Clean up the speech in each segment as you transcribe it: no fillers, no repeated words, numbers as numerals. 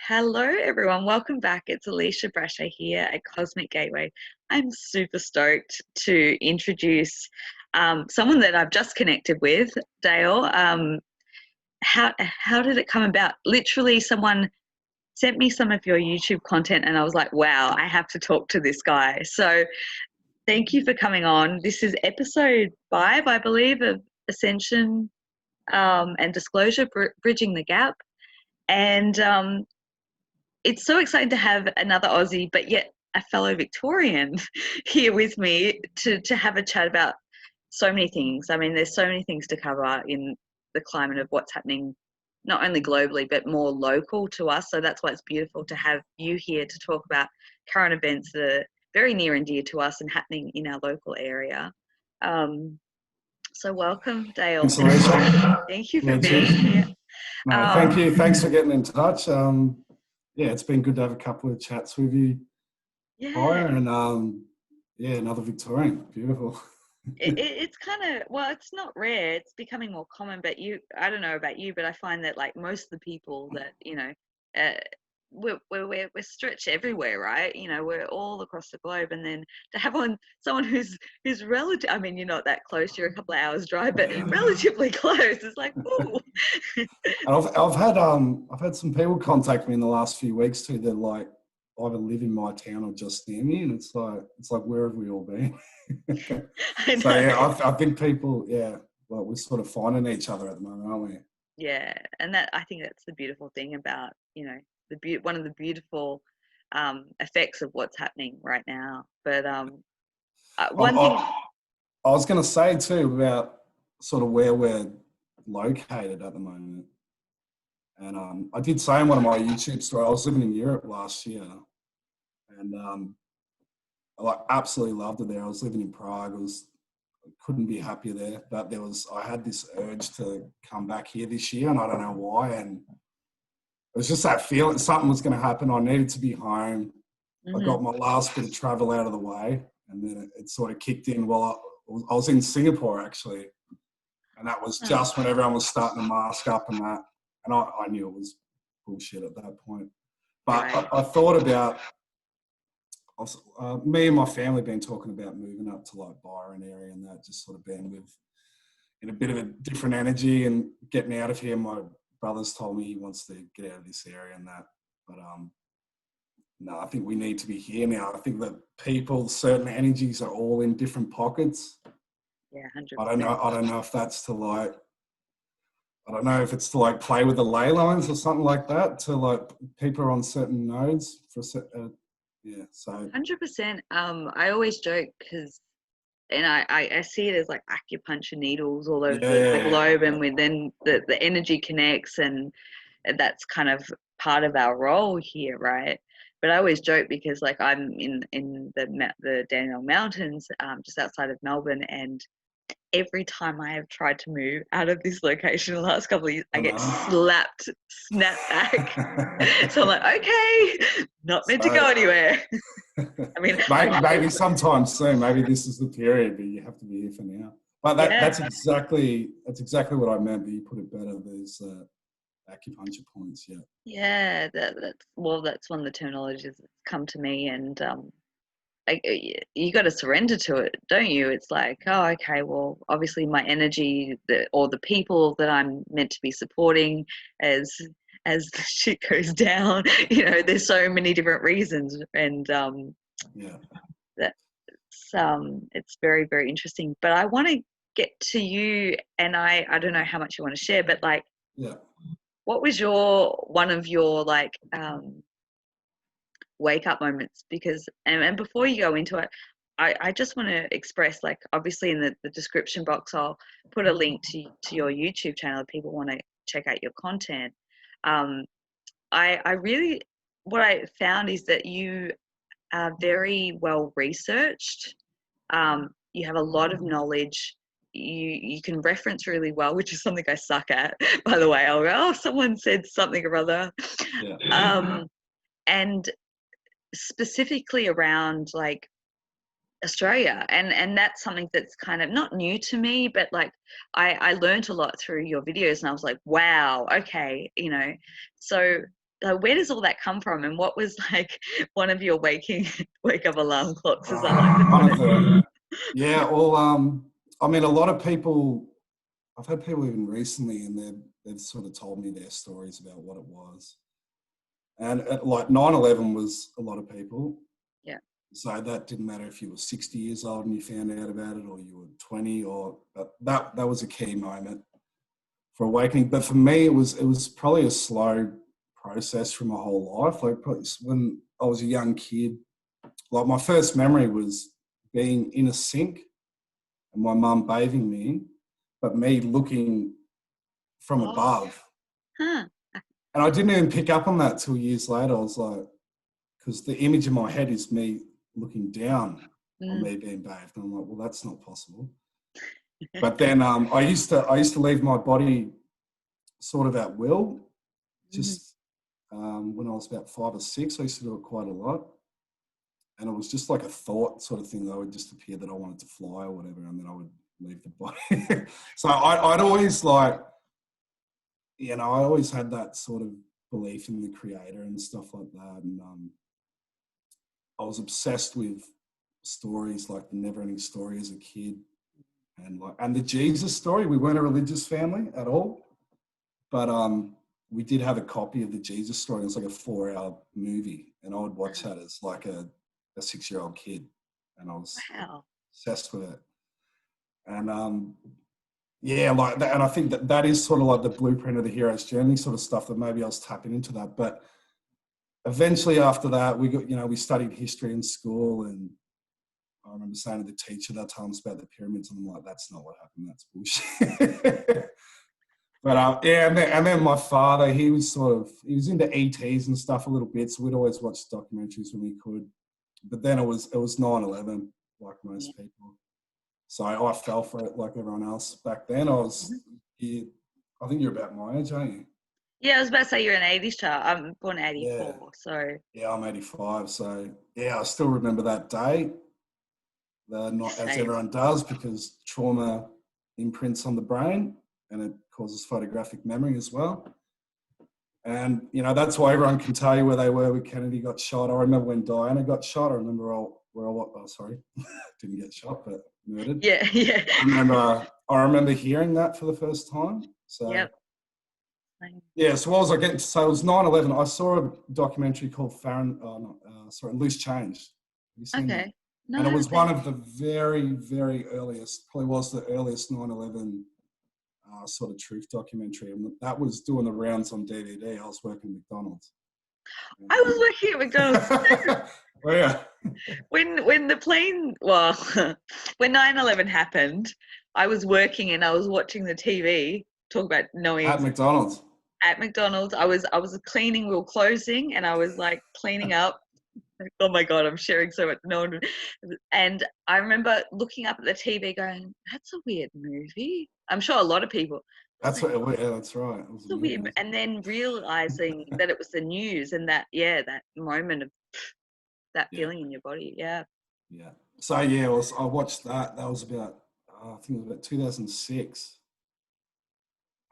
Hello, everyone. Welcome back. It's Alisha Brasher here at Cosmic Gateway. I'm super stoked to introduce someone that I've just connected with, Dale. How did it come about? Literally, someone sent me some of your YouTube content, and I was like, wow, I have to talk to this guy. So, thank you for coming on. This is Ep.5, I believe, of Ascension and Disclosure, Bridging the Gap. And it's so exciting to have another Aussie, but yet a fellow Victorian here with me to have a chat about so many things. I mean, there's so many things to cover in the climate of what's happening, not only globally, but more local to us. So that's why it's beautiful to have you here to talk about current events that are very near and dear to us and happening in our local area. So welcome, Dale. Thanks, Alisha. Thank you for Yeah, being cheers. here. No, thank you. Thanks for getting in touch. Yeah, it's been good to have a couple of chats with you prior, Yeah. and yeah, another Victorian. Beautiful. It's kind of, well, it's not rare, it's becoming more common, but I don't know about you, but I find that like most of the people that uh, we're stretched everywhere, right? We're all across the globe, and then to have someone who's relative, I mean, you're not that close, you're a couple of hours drive, but relatively close. It's like, ooh. And I've had some people contact me in the last few weeks too. They're like either live in my town or just near me, and it's like where have we all been? I So know. yeah, I think people, yeah, like we're sort of finding each other at the moment, aren't we? Yeah, and I think that's the beautiful thing about, one of the beautiful effects of what's happening right now. But one thing, I was going to say too about sort of where we're located at the moment. And I did say in one of my YouTube stories, I was living in Europe last year, and I absolutely loved it there. I was living in Prague. I couldn't be happier there. But I had this urge to come back here this year, and I don't know why. And it was just that feeling something was going to happen. I needed to be home. I got my last bit of travel out of the way, and then it sort of kicked in. Well, I was in Singapore actually, and that was just when everyone was starting to mask up and that. And I knew it was bullshit at that point. But right. I thought about, me and my family been talking about moving up to like Byron area and that, just sort of being in a bit of a different energy and getting out of here. My brother's told me he wants to get out of this area and that. But no, I think we need to be here now. I think that certain energies are all in different pockets. Yeah, 100%. I don't know if that's to like, I don't know if it's to like play with the ley lines or something like that, to like people are on certain nodes for yeah. So 100%. I always joke and I see it as like acupuncture needles all over the globe, and then the energy connects, and that's kind of part of our role here, right? But I always joke because like I'm in the Daniel Mountains, just outside of Melbourne, and every time I have tried to move out of this location the last couple of years, I get snapped back. So I'm like, okay, not meant to go anywhere. I mean, maybe sometime soon. Maybe this is the period, but you have to be here for now. But that's exactly what I meant. But you put it better. There's acupuncture points. Yeah. Yeah, that's one of the terminologies that's come to me, and you got to surrender to it, don't you? It's like, oh, okay, well, obviously my energy or the people that I'm meant to be supporting as the shit goes down, there's so many different reasons, and yeah, it's very, very interesting. But I want to get to you, and I don't know how much you want to share, but like, yeah. what was one of your like wake up moments? Because and before you go into it, I just want to express, like, obviously in the description box I'll put a link to your YouTube channel if people want to check out your content. I really, what I found is that you are very well researched. You have a lot of knowledge. You can reference really well, which is something I suck at, by the way. I'll go, oh, someone said something or other. Yeah. And specifically around like Australia, and that's something that's kind of not new to me, but like I learned a lot through your videos, and I was like, wow, okay, so where does all that come from? And what was like one of your wake up alarm clocks, as I like to One put of the, yeah, well, I mean, a lot of people, I've had people even recently, and they've sort of told me their stories about what it was. And like 9/11 was a lot of people. Yeah. So that didn't matter if you were 60 years old and you found out about it, or you were 20, or that was a key moment for awakening. But for me, it was probably a slow process through my whole life. Like when I was a young kid, like my first memory was being in a sink and my mum bathing me, but me looking from above. Huh. And I didn't even pick up on that till years later. I was like, because the image in my head is me looking down on me being bathed. And I'm like, well, that's not possible. But then I used to leave my body sort of at will. Just when I was about 5 or 6, I used to do it quite a lot. And it was just like a thought sort of thing that would just appear that I wanted to fly or whatever, and then I would leave the body. So I'd always like, I always had that sort of belief in the creator and stuff like that. And I was obsessed with stories like the Neverending Story as a kid, and the Jesus Story. We weren't a religious family at all, but we did have a copy of the Jesus Story. It was like a 4-hour movie, and I would watch that as like a 6-year-old kid, and I was obsessed with it. And yeah, like that, and I think that is sort of like the blueprint of the hero's journey sort of stuff, that maybe I was tapping into that. But eventually after that, we studied history in school, and I remember saying to the teacher that time about the pyramids, and I'm like, that's not what happened, that's bullshit. But yeah, and then my father, he was into ETs and stuff a little bit, so we'd always watch documentaries when we could. But then it was 9/11, like most people. So I fell for it like everyone else. Back then I think you're about my age, aren't you? Yeah, I was about to say you're an 80s child. I'm born 84, Yeah. so. Yeah, I'm 85. So yeah, I still remember that day. Not as everyone does, because trauma imprints on the brain and it causes photographic memory as well. And, that's why everyone can tell you where they were when Kennedy got shot. I remember when Diana got shot. I remember didn't get shot, but murdered. Yeah, yeah. I remember hearing that for the first time. So, yeah, so what was I getting to say? It was 9/11. I saw a documentary called Loose Change. Have you seen that? No, and it was one of the very, very earliest, probably was the earliest 9/11 sort of truth documentary. And that was doing the rounds on DVD. I was working at McDonald's. I was working at McDonald's. Oh, yeah. When the plane, when 9/11 happened, I was working and I was watching the TV. Talk about knowing at McDonald's. At McDonald's, I was cleaning. We were closing, and I was like cleaning up. Oh my God, I'm sharing so much. And I remember looking up at the TV, going, "That's a weird movie." I'm sure a lot of people. That's right. It was weird. And then realizing that it was the news, and that moment of that feeling in your body. Yeah. Yeah. So yeah, I watched that. That was about, I think it was about 2006.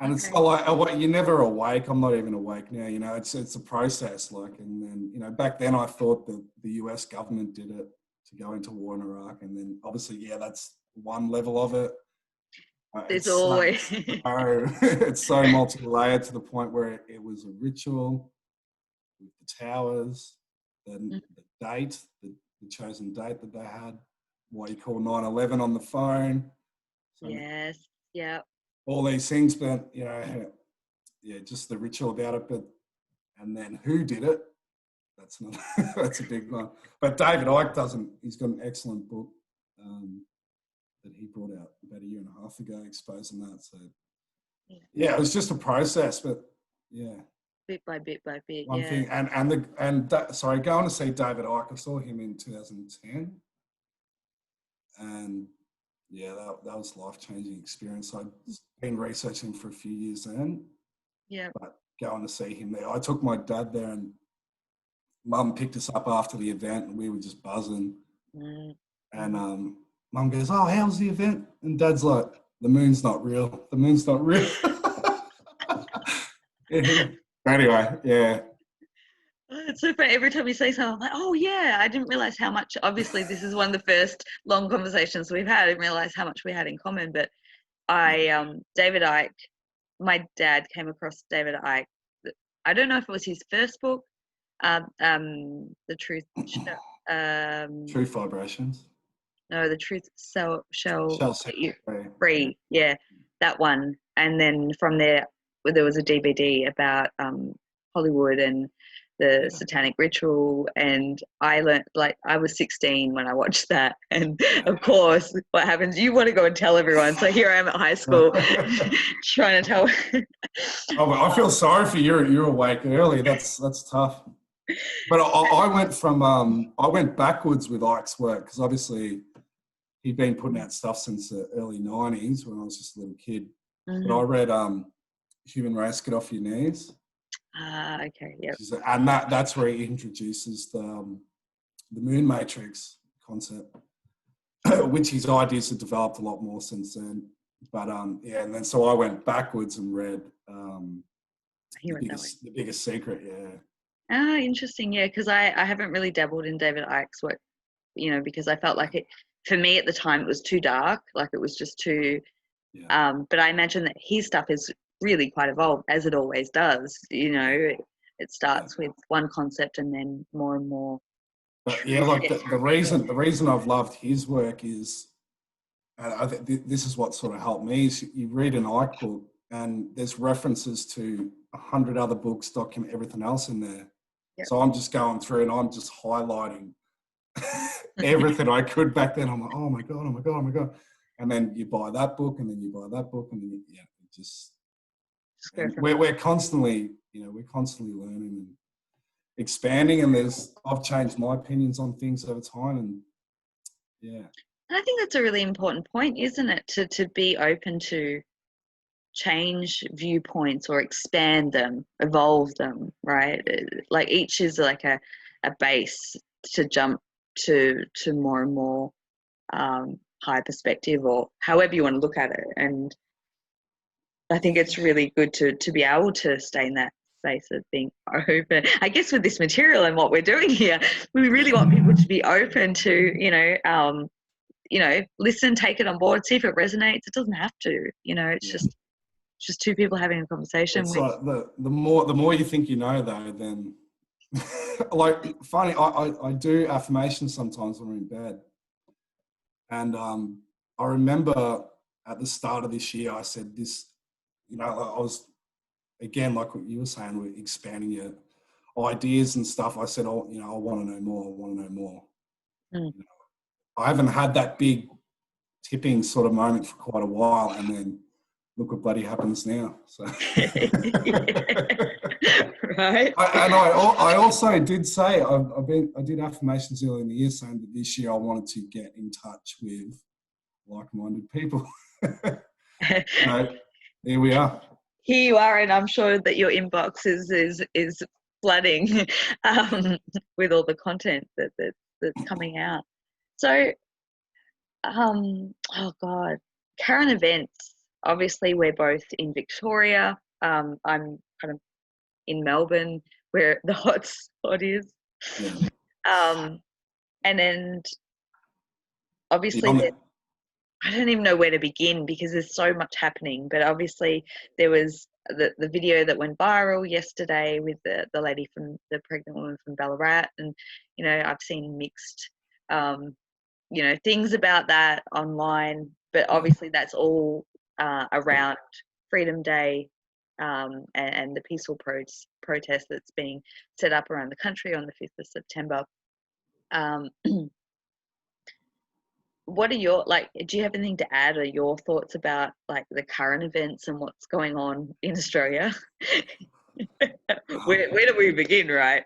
And it's like, you're never awake. I'm not even awake now. It's a process. Like, and then back then I thought that the US government did it to go into war in Iraq, and then obviously, that's one level of it. There's always it's so multi-layered to the point where it was a ritual with the towers, then the date, the chosen date that they had, what you call 9/11 on the phone. So, yes. Yeah. All these things, but just the ritual about it. And then who did it? That's not. That's a big one. But David Icke he's got an excellent book that he brought out about 1.5 years ago, exposing that. So it was just a process, but bit by bit by bit. One thing, going to see David Icke. I saw him in 2010, and that was a life-changing experience. I'd been researching for a few years then. Yeah. But going to see him there, I took my dad there, and Mum picked us up after the event, and we were just buzzing. And Mum goes, "Oh, how's the event?" And Dad's like, "The moon's not real. The moon's not real." Anyway, It's so funny. Every time you say something, I'm like, oh, yeah, I didn't realize how much. Obviously, this is one of the first long conversations we've had. I didn't realize how much we had in common. But David Icke, my dad came across David Icke. I don't know if it was his first book, The Truth. Truth Vibrations. No, The Truth Shall Set Set You Free. Free. Yeah, that one. And then from there was a DVD about Hollywood and the satanic ritual. And I learned, like, I was 16 when I watched that. And of course, what happens? You want to go and tell everyone. So here I am at high school trying to tell. Oh, I feel sorry for you. You're awake early. That's tough. But I went backwards with Ike's work because obviously he'd been putting out stuff since the early 90s when I was just a little kid. Mm-hmm. But I read Human Race, Get Off Your Knees. Okay, yeah. And that's where he introduces the moon matrix concept, which his ideas have developed a lot more since then. But yeah, and then so I went backwards and read the biggest secret, yeah. Ah, interesting, yeah, because I haven't really dabbled in David Icke's work, you know, because I felt like it, for me at the time, it was too dark, like it was just too, but I imagine that his stuff is really quite evolved, as it always does, you know, it starts with one concept and then more and more. But yeah, like the reason I've loved his work is, and I think this is what sort of helped me, is you read an Icke book and there's references to 100 other books, document everything else in there. Yep. So I'm just going through and I'm just highlighting everything I could back then. I'm like, oh my God. And then you buy that book and then you buy that book and then we're constantly, we're constantly learning and expanding, and I've changed my opinions on things over time, and yeah. I think that's a really important point, isn't it? To be open to change viewpoints or expand them, evolve them, right? Like each is like a base to jump to more and more high perspective, or however you want to look at it. And I think it's really good to be able to stay in that space of being open. I guess with this material and what we're doing here, we really want people to be open to, listen, take it on board, see if it resonates. It doesn't have to, it's just two people having a conversation. It's like the more you think you know, though, then like funny, I do affirmations sometimes when I'm in bed, and I remember at the start of this year I said this, I was, again, like what you were saying, we're expanding your ideas and stuff. I said, I want to know more. I haven't had that big tipping sort of moment for quite a while, and then look what bloody happens now. So, right. I also did say I did affirmations earlier in the year saying that this year I wanted to get in touch with like-minded people. So there we are. Here you are, and I'm sure that your inbox is flooding with all the content that's coming out. So, oh God, current events. Obviously, we're both in Victoria. I'm kind of in Melbourne, where the hot spot is. And then, obviously, I don't even know where to begin because there's so much happening. But obviously, there was the video that went viral yesterday with the lady from the pregnant woman from Ballarat, and I've seen mixed, things about that online. But obviously, that's all around Freedom Day and the peaceful protest that's being set up around the country on the 5th of September. What are your, do you have anything to add, or your thoughts about the current events and what's going on in Australia? Where do we begin, right?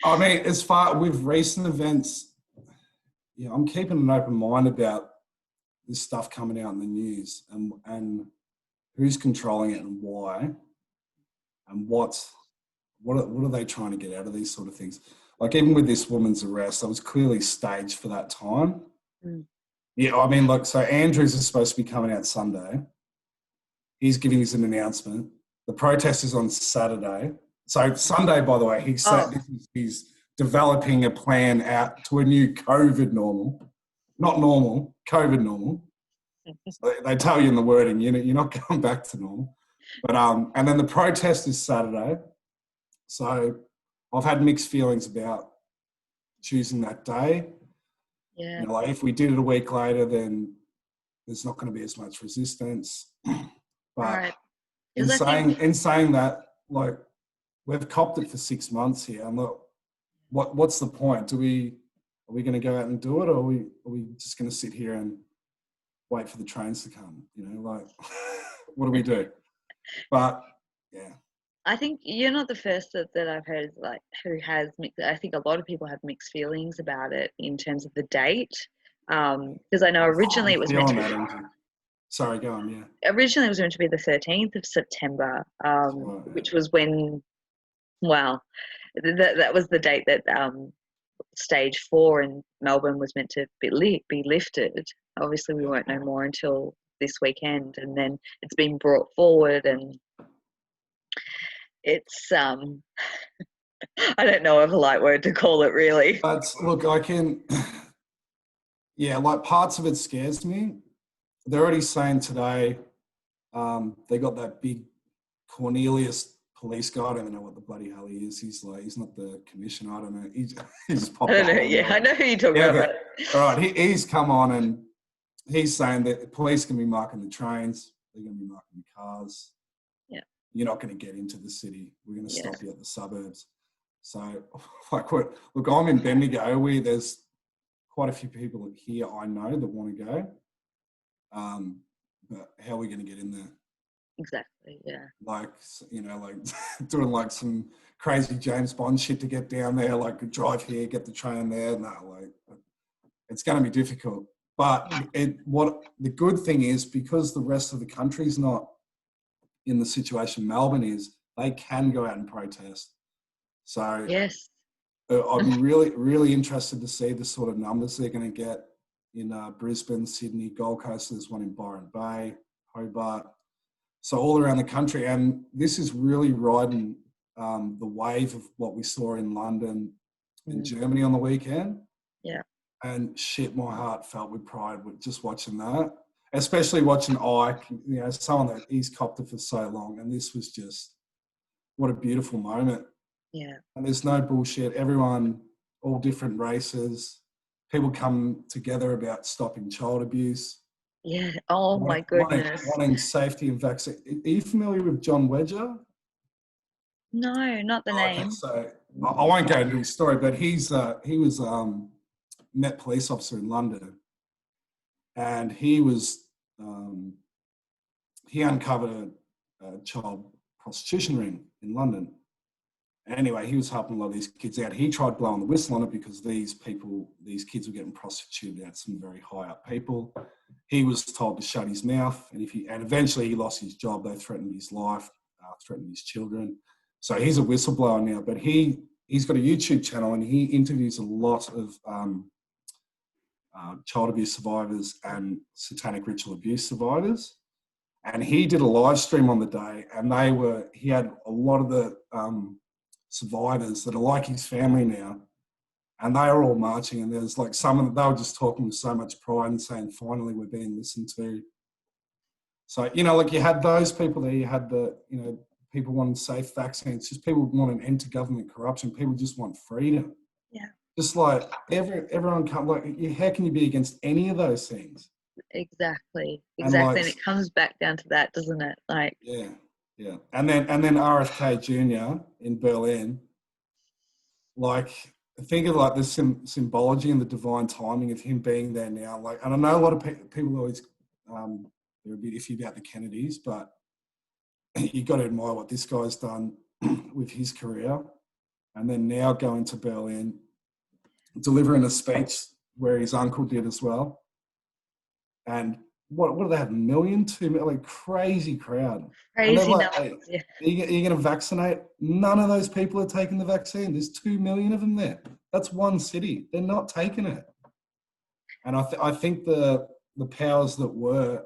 I mean, as far with recent events, I'm keeping an open mind about this stuff coming out in the news and who's controlling it and why, and what are they trying to get out of these sort of things. Like even with this woman's arrest, that was clearly staged for that time. Yeah, I mean, look, so Andrews is supposed to be coming out Sunday. He's giving us an announcement. The protest is on Saturday. So Sunday, by the way, he said Oh, he's developing a plan out to a new COVID normal, not normal, COVID normal. So they tell you in the wording, you're not going back to normal. But and then the protest is Saturday. So I've had mixed feelings about choosing that day. yeah. You know, like if we did it a week later, then there's not going to be as much resistance. But Right. Because I think, in saying that, like we've copped it for 6 months here, and look, what's the point? Are we going to go out and do it, or are we just going to sit here and wait for the trains to come? You know, like what do we do? But yeah, I think you're not the first that I've heard like who has mixed. I think a lot of people have mixed feelings about it in terms of the date. Because I know originally I'm it was meant to feeling be that into. Sorry, go on. Yeah, originally it was meant to be the 13th of September, right, which was when, well, that was the date that stage 4 in Melbourne was meant to be lifted. Obviously, we won't know more until this weekend, and then it's been brought forward, and it's I don't know a polite word to call it, really. but look, I can. Yeah, like parts of it scares me. They're already saying today they got that big Cornelius police guy. I don't even know what the bloody hell he is. He's not the commissioner. I don't know. He just I popped don't up know. on Yeah, I know who you're talking yeah, about. okay. Right? All right. He's come on and he's saying that the police can be marking the trains. They're going to be marking the cars. Yeah. You're not going to get into the city. We're going to Yeah. stop you at the suburbs. So, like, look, I'm in Bendigo. There's quite a few people here I know that want to go. But how are we going to get in there? Exactly. Yeah. Like, you know, like doing like some crazy James Bond shit to get down there, like drive here, get the train there. No, like it's going to be difficult. But what the good thing is, because the rest of the country's not in the situation Melbourne is, they can go out and protest. So Yes. I'd be really, really interested to see the sort of numbers they're going to get in Brisbane, Sydney, Gold Coast. There's one in Byron Bay, Hobart. So all around the country. And this is really riding the wave of what we saw in London and Germany on the weekend. Yeah. And shit, my heart felt with pride with just watching that, especially watching Ike, you know, someone that he's copped it for so long. And this was just, what a beautiful moment. Yeah. And there's no bullshit. Everyone, all different races, people come together about stopping child abuse. Yeah. Oh my goodness. Wanting safety and vaccine. Are you familiar with John Wedger? No, not the Okay, name. so I won't go into his story, but he was Met police officer in London, and he uncovered a child prostitution ring in London. Anyway, he was helping a lot of these kids out. He tried blowing the whistle on it because these kids were getting prostituted out, some very high up people. He was told to shut his mouth, and eventually he lost his job. They threatened his life, threatened his children. So he's a whistleblower now, but he's got a YouTube channel and he interviews a lot of child abuse survivors and satanic ritual abuse survivors. And he did a live stream on the day, and he had a lot of the survivors that are like his family now, and they are all marching, and there's like some of them, they were just talking with so much pride and saying, finally, we're being listened to. So, you know, like you had those people there, you had people wanting safe vaccines, just people want an end to government corruption, people just want freedom. Yeah. Just like everyone can't, like, how can you be against any of those things? Exactly. And And it comes back down to that, doesn't it? Like, yeah. And then RFK Jr. in Berlin, like, think of like the symbology and the divine timing of him being there now. Like, and I know a lot of people always they're a bit iffy about the Kennedys, but you got to admire what this guy's done with his career, and then now going to Berlin, delivering a speech where his uncle did as well, and what do they have? 1 million, 2 million, like crazy crowd. And they're crazy like, numbers. hey, are you going to vaccinate? None of those people are taking the vaccine. There's 2 million of them there. That's one city. They're not taking it. And I think the powers that were,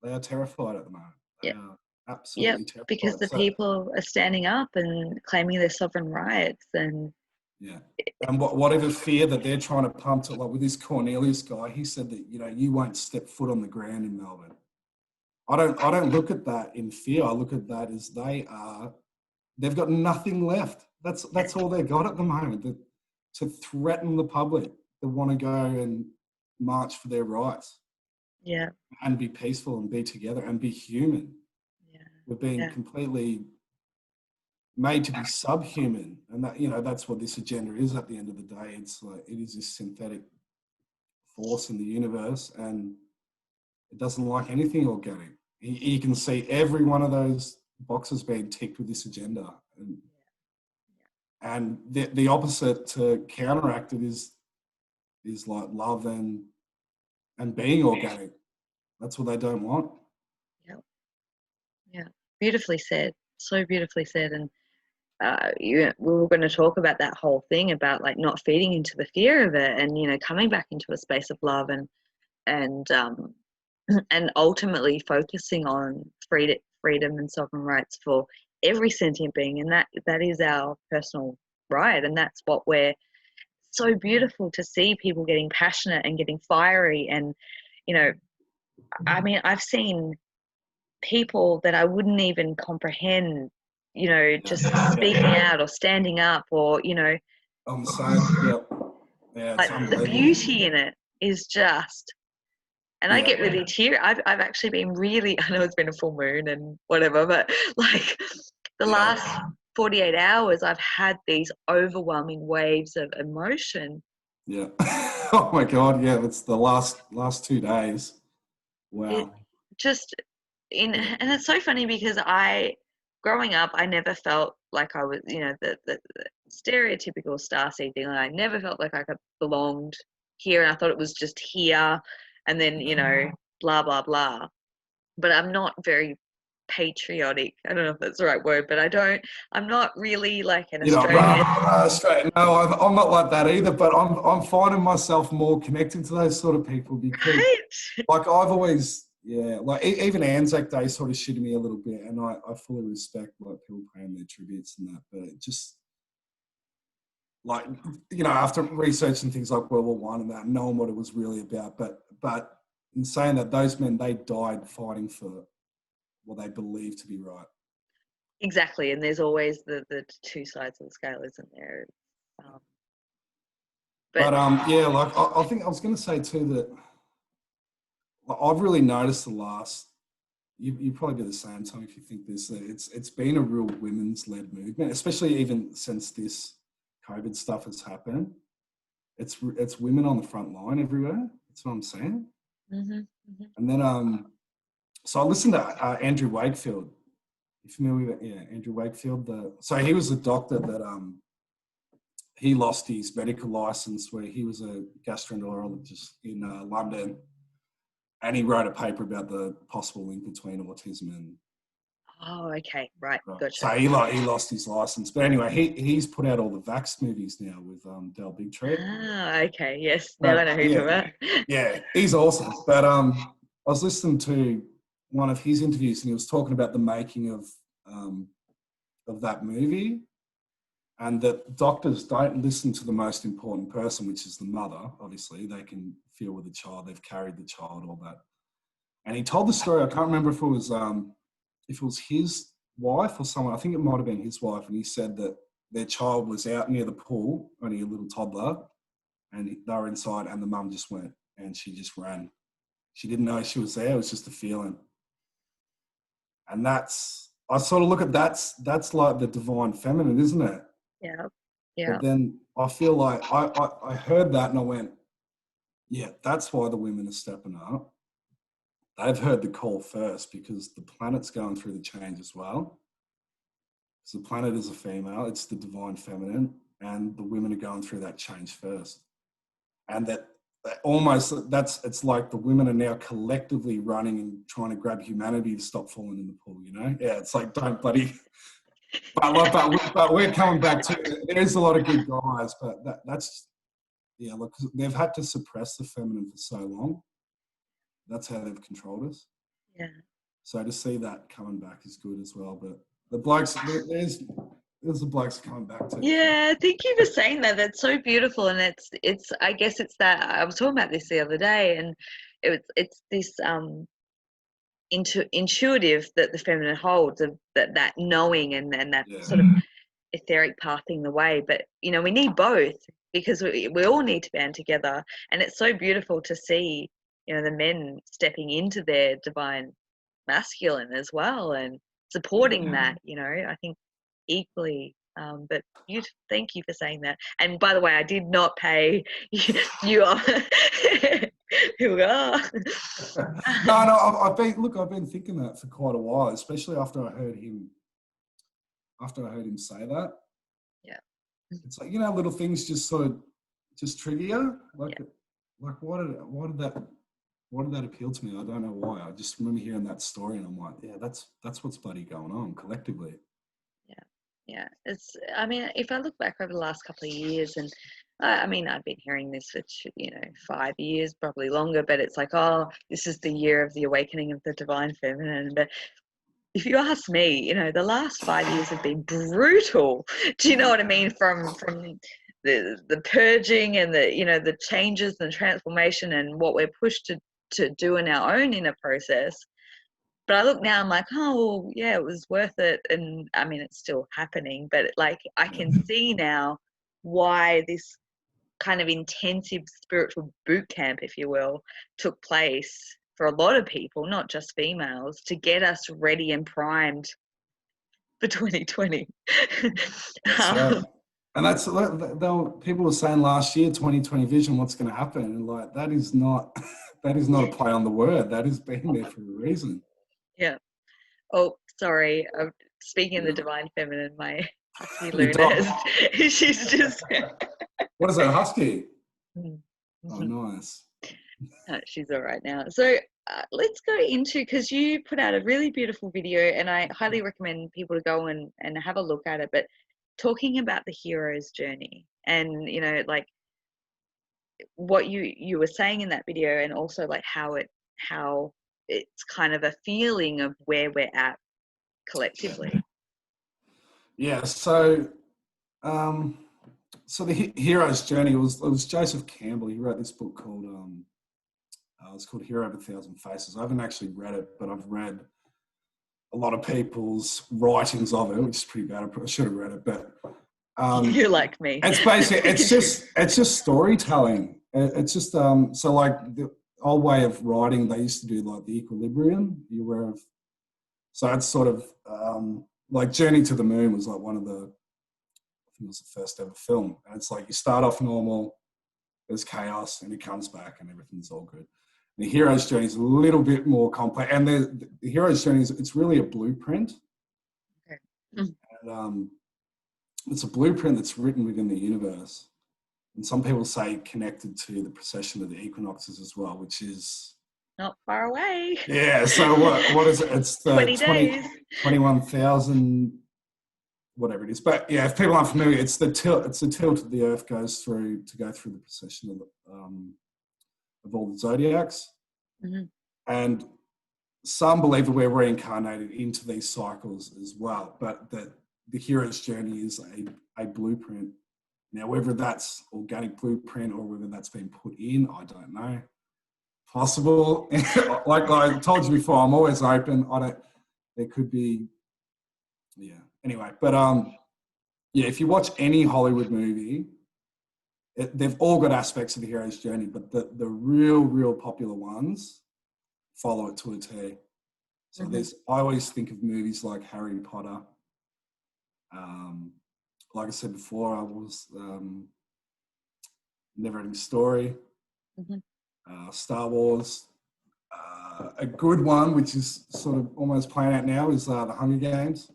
they are terrified at the moment. Yeah. Yep, absolutely because terrified. the So people are standing up and claiming their sovereign rights. And yeah, and whatever fear that they're trying to pump to, like with this Cornelius guy, he said that, you know, you won't step foot on the ground in Melbourne. I don't look at that in fear. I look at that as they've got nothing left. That's all they got at the moment. To threaten the public that want to go and march for their rights yeah, and be peaceful and be together and be human. yeah, We're being yeah, completely made to be subhuman, and that, you know, that's what this agenda is. At the end of the day, it's like it is this synthetic force in the universe, and it doesn't like anything organic. You can see every one of those boxes being ticked with this agenda, and the opposite to counteract it is like love and being organic. That's what they don't want. yeah, yeah. Beautifully said. So beautifully said. And we were going to talk about that whole thing about like not feeding into the fear of it, and coming back into a space of love, and and ultimately focusing on freedom and sovereign rights for every sentient being, and that is our personal right, and that's what we're so beautiful to see people getting passionate and getting fiery. And I mean, I've seen people that I wouldn't even comprehend, just speaking out or standing up, or I'm saying, yep, yeah, it's like the unbelievable. beauty in it is just. And I Yeah, get really teary. I've actually been really, I know it's been a full moon and whatever, but like the yeah, last 48 hours, I've had these overwhelming waves of emotion. yeah. Oh my God, yeah. It's the last 2 days. It Wow. just Yeah, and it's so funny because growing up, I never felt like I was, the stereotypical starseed thing. I never felt like I belonged here, and I thought it was just here, and then blah blah blah. But I'm not very patriotic. I don't know if that's the right word, but I'm not really like an you know, Australian. straight. No, I'm not like that either. But I'm finding myself more connected to those sort of people because, Right? like, I've always, yeah, like even Anzac Day sort of shitted me a little bit, and I fully respect like people paying their tributes and that, but it just like, after researching things like World War One and that, knowing what it was really about, but in saying that, those men, they died fighting for what they believed to be right. Exactly. And there's always the two sides of the scale, isn't there? Um, but But yeah, like I think I was going to say too that like, I've really noticed the last. You probably do the same time if you think this. That it's been a real women's led movement, especially even since this COVID stuff has happened. It's women on the front line everywhere. That's what I'm saying. mm-hmm, mm-hmm. And then so I listened to Andrew Wakefield. You familiar with it? Yeah, Andrew Wakefield. So he was a doctor that he lost his medical license where he was a gastroenterologist in London, and he wrote a paper about the possible link between autism and. Oh, okay, right, So gotcha. he lost his license, but anyway, he's put out all the Vax movies now with Del Bigtree. Ah, okay, yes. Now I But know who you're yeah, talking about. yeah, he's awesome. But I was listening to one of his interviews, and he was talking about the making of that movie, and that doctors don't listen to the most important person, which is the mother. Obviously, they can feel with the child, they've carried the child, all that. And he told the story. I can't remember if it was his wife or someone. I think it might have been his wife, and he said that their child was out near the pool, only a little toddler, and they were inside, and the mum just went and she just ran. She didn't know she was there. It was just a feeling. And I sort of look at that's like the divine feminine, isn't it? Yeah, yeah, But then I feel like I heard that and I went, yeah, that's why the women are stepping up. They've heard the call first because the planet's going through the change as well. So the planet is a female, it's the divine feminine, and the women are going through that change first. And that almost it's like the women are now collectively running and trying to grab humanity to stop falling in the pool, Yeah, it's like don't bloody but we're coming back to there is a lot of good guys, but that's yeah, look, they've had to suppress the feminine for so long. That's how they've controlled us. yeah. So to see that coming back is good as well. But the blokes, there's the blokes coming back too. Yeah, thank you for saying that. That's so beautiful, and it's. I guess it's that I was talking about this the other day, and it's this intuitive that the feminine holds, of that knowing and that sort of etheric pathing the way. But we need both, because we all need to band together, and it's so beautiful to see the men stepping into their divine masculine as well and supporting that. I think equally. But thank you for saying that. And by the way, I did not pay you off. Here we are. No, I've been thinking that for quite a while, especially after I heard him say that. Yeah. It's like, little things just sort of just trigger you. Like why did that appeal to me? I don't know why. I just remember hearing that story and I'm like, yeah, that's what's bloody going on collectively. Yeah. If I look back over the last couple of years, and I've been hearing this for 5 years, probably longer, but it's like, oh, this is the year of the awakening of the divine feminine. But if you ask me, the last 5 years have been brutal. Do you know what I mean? From the purging and the changes and transformation and what we're pushed to do in our own inner process. But I look now, I'm like, oh, well, yeah, it was worth it. And it's still happening, but I can see now why this kind of intensive spiritual boot camp, if you will, took place for a lot of people, not just females, to get us ready and primed for 2020. That's right. And that's people were saying last year, 2020 vision, what's going to happen? And that is not a play on the word. That has been there for a reason. Yeah. Oh, sorry. Speaking of the divine feminine, my husky Luna, she's just. What is that, a husky? Mm-hmm. Oh, nice. She's all right now. So let's go into, because you put out a really beautiful video, and I highly recommend people to go and have a look at it. But talking about the hero's journey, and what you were saying in that video, and also how it's kind of a feeling of where we're at collectively. Yeah. So the hero's journey was Joseph Campbell. He wrote this book called it's called Hero of 1,000 Faces. I haven't actually read it, but I've read a lot of people's writings of it, which is pretty bad. I should have read it, but you're like me. It's basically it's just storytelling. It's just so like the old way of writing, they used to do like the equilibrium. You're aware of? So it's sort of like Journey to the Moon was like one of the, I think it was the first ever film, and it's like you start off normal, there's chaos, and it comes back, and everything's all good. The hero's journey is a little bit more complex, and the hero's journey it's really a blueprint. Okay. And it's a blueprint that's written within the universe, and some people say connected to the precession of the equinoxes as well, which is not far away. Yeah. So what is it? It's the 20 days. 21,000. Whatever it is. But yeah, if people aren't familiar, it's the tilt that the Earth goes through to go through the precession of all the zodiacs. Mm-hmm. And some believe that we're reincarnated into these cycles as well, but that the hero's journey is a blueprint. Now, whether that's organic blueprint or whether that's been put in, I don't know. Possible. Like I told you before, I'm always open. There could be, yeah. Anyway, but yeah, if you watch any Hollywood movie, they've all got aspects of the hero's journey, but the real popular ones follow it to a T. So I always think of movies like Harry Potter. Like I said before, I was Never Ending Story, Star Wars. A good one, which is sort of almost playing out now, is The Hunger Games.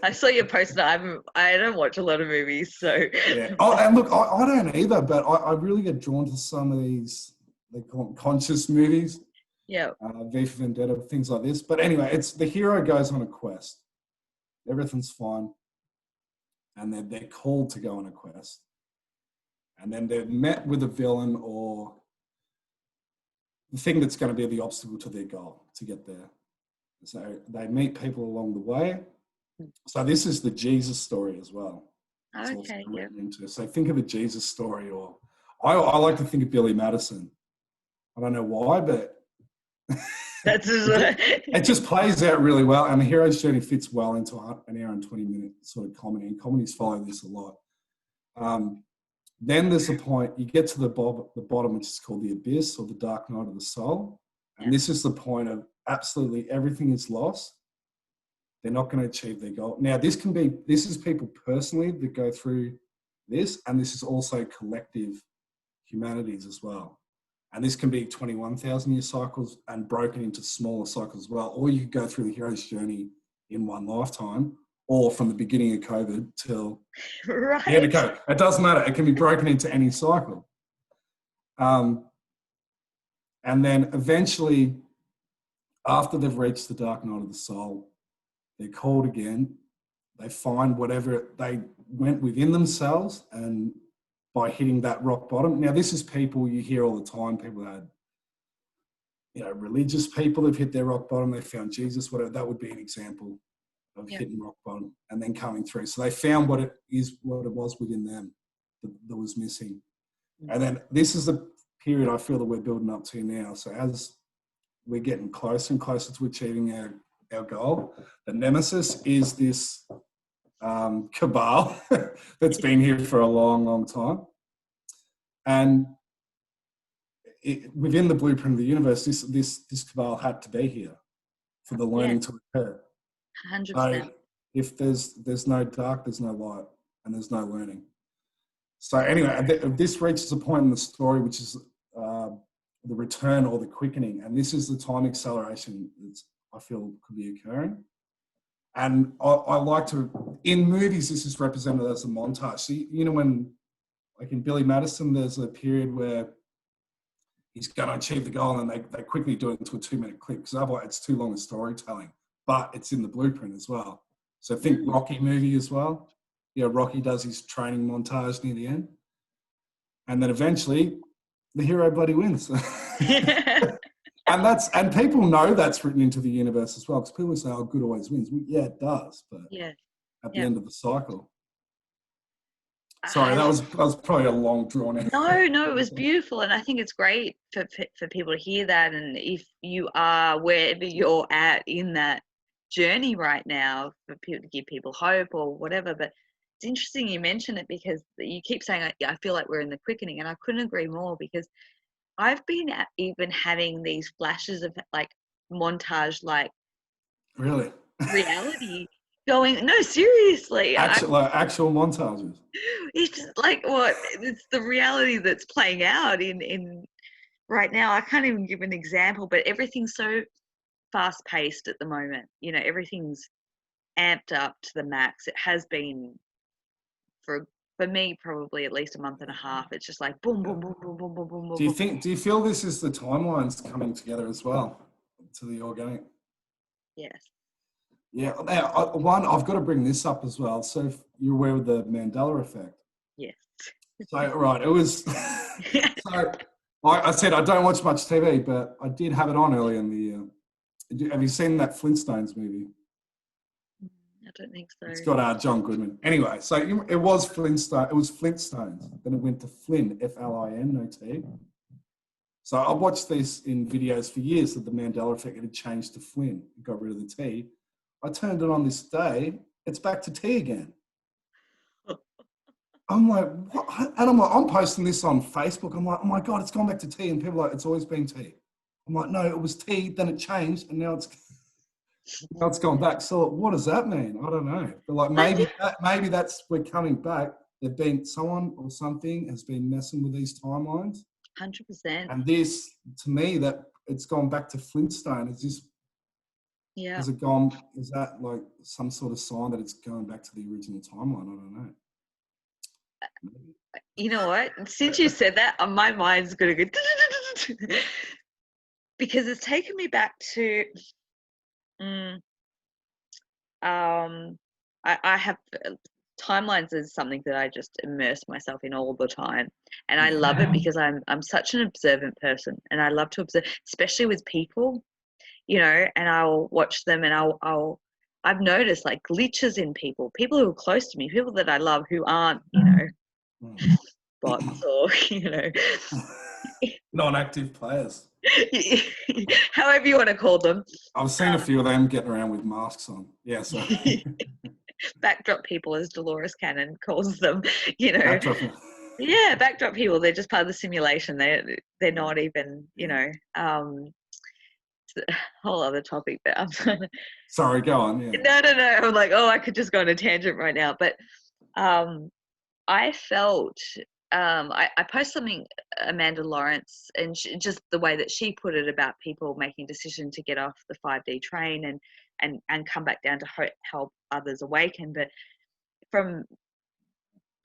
I saw your post. I don't watch a lot of movies, so yeah. Oh, and look, I don't either, but I really get drawn to some of these, they call them conscious movies. Yeah. V for Vendetta, things like this. But anyway, it's the hero goes on a quest. Everything's fine, and they're called to go on a quest, and then they're met with a villain or the thing that's going to be the obstacle to their goal to get there. So they meet people along the way. So this is the Jesus story as well. It's also Okay. written into. So think of a Jesus story, or I like to think of Billy Madison. I don't know why, but That's it just plays out really well. And the hero's journey fits well into an hour and 20-minute sort of comedy. And comedies follow this a lot. Then there's a point, you get to the bottom, which is called the abyss or the dark night of the soul. And this is the point of absolutely everything is lost. They're not going to achieve their goal. Now, this is people personally that go through this, and this is also collective humanities as well. And this can be 21,000-year cycles and broken into smaller cycles as well. Or you could go through the hero's journey in one lifetime, or from the beginning of COVID till the end of COVID. It doesn't matter. It can be broken into any cycle. And then eventually, after they've reached the dark night of the soul, they're called again. They find whatever they went within themselves, and by hitting that rock bottom. Now, this is people you hear all the time. People that, religious people have hit their rock bottom. They found Jesus, whatever. That would be an example of hitting rock bottom and then coming through. So they found what it was within them that was missing. And then this is the period I feel that we're building up to now. So as we're getting closer and closer to achieving our goal, the nemesis is this cabal that's been here for a long, long time. And within the blueprint of the universe, this cabal had to be here for the learning to occur. 100%. So if there's no dark, there's no light, and there's no learning. So anyway, this reaches a point in the story which is the return or the quickening, and this is the time acceleration that I feel could be occurring. And I like to, in movies, this is represented as a montage. So, when, like in Billy Madison, there's a period where he's going to achieve the goal and they quickly do it into a 2-minute clip because otherwise it's too long a storytelling, but it's in the blueprint as well. So think Rocky movie as well. Rocky does his training montage near the end. And then eventually the hero bloody wins. And people know that's written into the universe as well, because people say, "Oh, good always wins." Well, yeah, it does, but at the end of the cycle. Sorry, that was probably a long drawn out. No, it was beautiful, and I think it's great for people to hear that. And if you are wherever you're at in that journey right now, for people to give people hope or whatever. But it's interesting you mention it, because you keep saying, I feel like we're in the quickening, and I couldn't agree more, because I've been even having these flashes of like montage, like really reality going. No, seriously, actual montages. It's just like it's the reality that's playing out in right now. I can't even give an example, but everything's so fast paced at the moment. Everything's amped up to the max. It has been for me probably at least a month and a half. It's just like boom, boom, boom, boom, boom, boom, boom, boom. Do you feel this is the timelines coming together as well to the organic? Yes. Yeah. Now, I've got to bring this up as well. So if you're aware of the Mandela effect. Yes. So right, it was. So I said I don't watch much TV, but I did have it on earlier in the year. Have you seen that Flintstones movie? I don't think so. It's got John Goodman. Anyway, so it was Flintstone. It was Flintstones. Then it went to Flynn, Flin, no T. So I watched this in videos for years that the Mandela effect had changed to Flynn. It got rid of the T. I turned it on this day. It's back to T again. I'm like, what? And I'm posting this on Facebook. I'm like, oh my God, it's gone back to T. And people are like, it's always been T. I'm like, no, it was T, then it changed, and now it's gone back. So what does that mean? I don't know. But like maybe that's we're coming back. There've been someone or something has been messing with these timelines. 100%. And this, to me, that it's gone back to Flintstone. Is this? Yeah. Has it gone? Is that like some sort of sign that it's going back to the original timeline? I don't know. You know what? Since you said that, my mind's going to go because it's taken me back to. I have timelines is something that I just immerse myself in all the time, and I love it because I'm such an observant person, and I love to observe, especially with people, you know, and I'll watch them, and I've noticed like glitches in people who are close to me, people that I love who aren't, you know, bots or, you know, non-active players. however you want to call them. I've seen a few of them getting around with masks on. Yeah, so Backdrop people, as Dolores Cannon calls them, you know. backdrop. Yeah, backdrop people. They're just part of the simulation. They're not even, you know. It's a whole other topic, but I'm trying to. Sorry, go on. Yeah. No. I'm like, oh, I could just go on a tangent right now, but I felt. I post something, Amanda Lawrence, and just the way that she put it about people making a decision to get off the 5D train and come back down to help others awaken. But from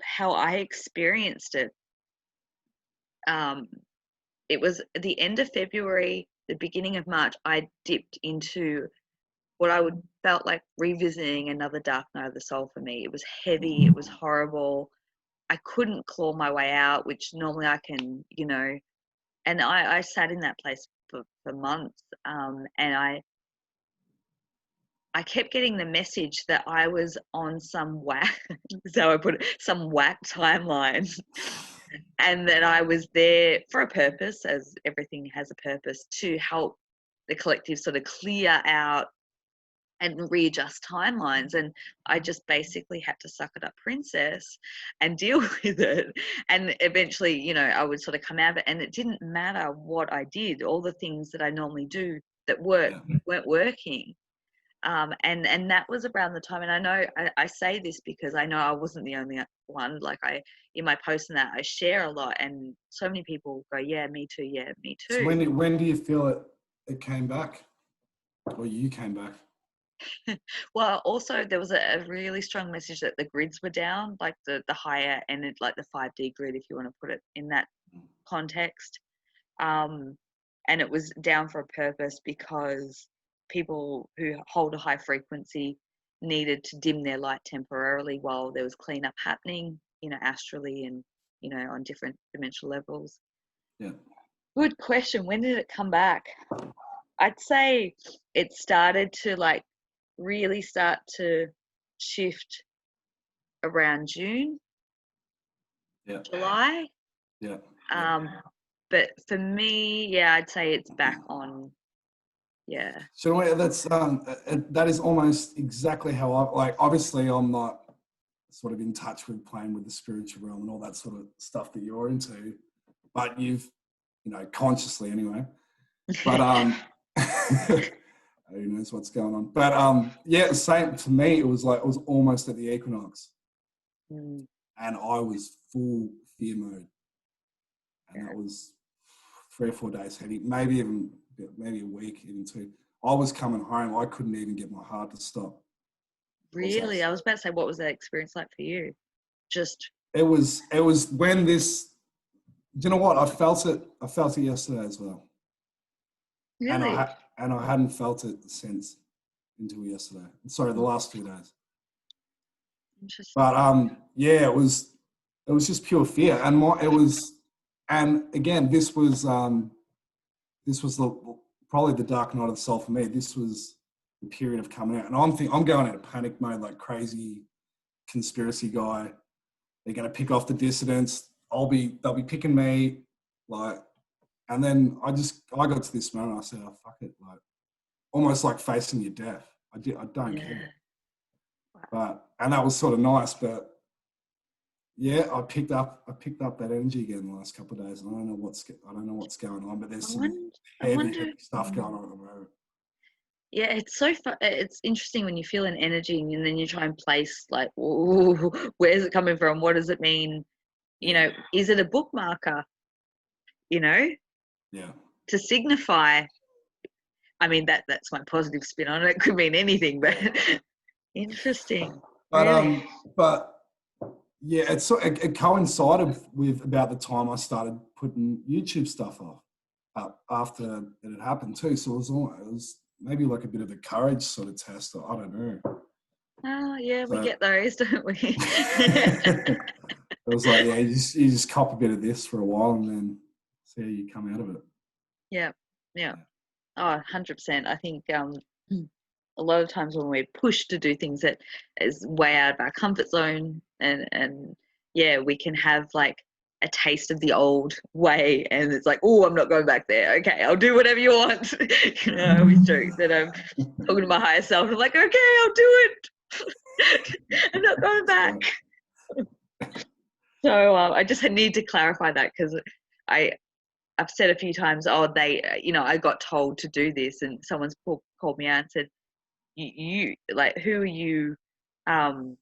how I experienced it, it was at the end of February, the beginning of March, I dipped into what I would felt like revisiting another dark night of the soul for me. It was heavy, it was horrible. I couldn't claw my way out, which normally I can, you know, and I sat in that place for months, and I kept getting the message that I was on some whack, so I put it, some whack timeline, and that I was there for a purpose, as everything has a purpose, to help the collective sort of clear out and readjust timelines. And I just basically had to suck it up, princess, and deal with it. And eventually, you know, I would sort of come out of it, and it didn't matter what I did. All the things that I normally do that weren't working. And that was around the time, and I know I say this because I know I wasn't the only one. Like, in my posts and that, I share a lot, and so many people go, yeah, me too, yeah, me too. So when do you feel it came back, or you came back? Well, also there was a really strong message that the grids were down, like the higher end, like the 5D grid, if you want to put it in that context. And it was down for a purpose, because people who hold a high frequency needed to dim their light temporarily while there was cleanup happening, you know, astrally and, you know, on different dimensional levels. Yeah. Good question. When did it come back? I'd say it started to like really start to shift around June, July. Yeah. But for me, yeah, I'd say it's back on. Yeah. So that's that is almost exactly how I like. Obviously, I'm not sort of in touch with playing with the spiritual realm and all that sort of stuff that you're into, but you've, you know, consciously anyway. But who knows what's going on? But yeah, same for me. It was almost at the equinox, and I was full fear mode, and that was 3 or 4 days heavy, maybe a week, even 2. I was coming home. I couldn't even get my heart to stop. Really? I was about to say, what was that experience like for you? It was when this, do you know what? I felt it yesterday as well. Really? And I hadn't felt it since until yesterday. Sorry, the last 2 days. Interesting. But yeah, it was just pure fear. And again, this was probably the dark night of the soul for me. This was the period of coming out, and I'm going into panic mode like crazy conspiracy guy. They're going to pick off the dissidents. They'll be picking me, like, and then I got to this moment. I said, "Oh, fuck it!" Like, almost like facing your death. I don't care. And that was sort of nice, but yeah, I picked up that energy again the last couple of days, and I don't know what's going on, but there's some heavy stuff going on at the moment. Yeah, it's so fun. It's interesting when you feel an energy and then you try and place like, ooh, where's it coming from? What does it mean? You know, is it a bookmarker? You know, to signify. I mean, that's my positive spin on it. It could mean anything, but interesting. But really. But yeah, it coincided with about the time I started putting YouTube stuff up after it had happened too. So it was maybe like a bit of a courage sort of test. I don't know. Oh, yeah, we So get those, don't we? it was like, yeah, you just cop a bit of this for a while and then see how you come out of it. Yeah, yeah. Oh, 100%. I think a lot of times when we're pushed to do things that is way out of our comfort zone, and yeah, we can have like a taste of the old way, and it's like, oh, I'm not going back there. Okay, I'll do whatever you want. I always joke that I'm talking to my higher self. I'm like, okay, I'll do it. I'm not going back. So I just need to clarify that because I've said a few times, oh, I got told to do this, and someone's called me out and said, you like, who are you, um,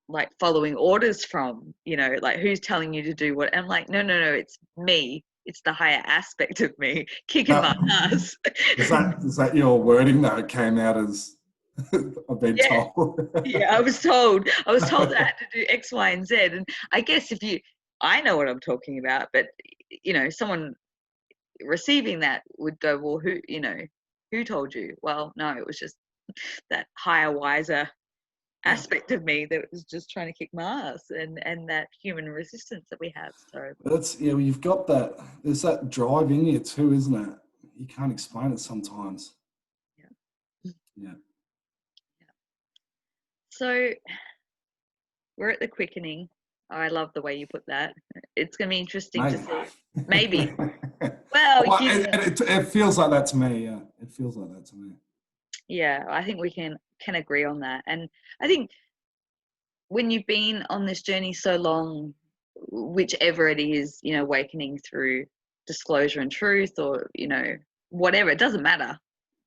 like following orders from? Like who's telling you to do what? And I'm like, no, it's me. It's the higher aspect of me kicking my ass. Is that your wording though? It came out as I've been Yeah, told. yeah. I was told that I had to do X, Y, and Z, and I guess I know what I'm talking about, but someone receiving that would go, well, who told you? Well, no, it was just that higher, wiser aspect of me that was just trying to kick my ass, and that human resistance that we have. So That's well, you've got that. There's that drive in you too, isn't it? You can't explain it sometimes. yeah. Yeah. So we're at the quickening. I love the way you put that. It's going to be interesting to Maybe. see. Maybe. Well, Well, it feels like that to me. Yeah, it feels like that to me. yeah, I think we can agree on that. And I think when you've been on this journey so long, whichever it is, awakening through disclosure and truth, or whatever, it doesn't matter,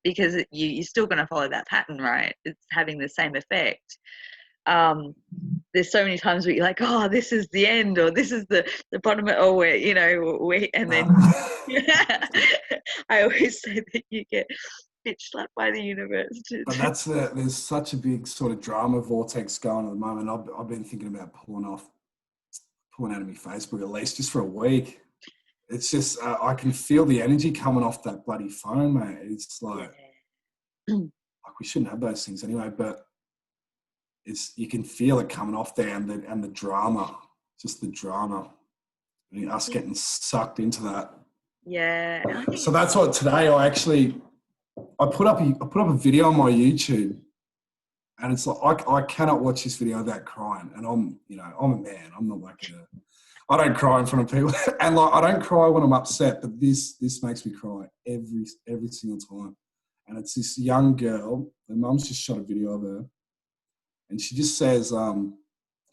because you're still going to follow that pattern, right? It's having the same effect. There's so many times where you're like, oh, this is the end, or this is the bottom of, oh, and then I always say that you get bitch slapped by the universe. But there's such a big sort of drama vortex going at the moment. I've been thinking about pulling out of my Facebook at least just for a week. It's just I can feel the energy coming off that bloody phone, mate. It's like we shouldn't have those things anyway, but you can feel it coming off there, and the drama, just the drama, and us getting sucked into that. Yeah. So that's what today I put up a video on my YouTube, and it's like I cannot watch this video without crying. And I'm a man. I'm not like I don't cry in front of people, and like I don't cry when I'm upset. But this makes me cry every single time. And it's this young girl. Her mum's just shot a video of her, and she just says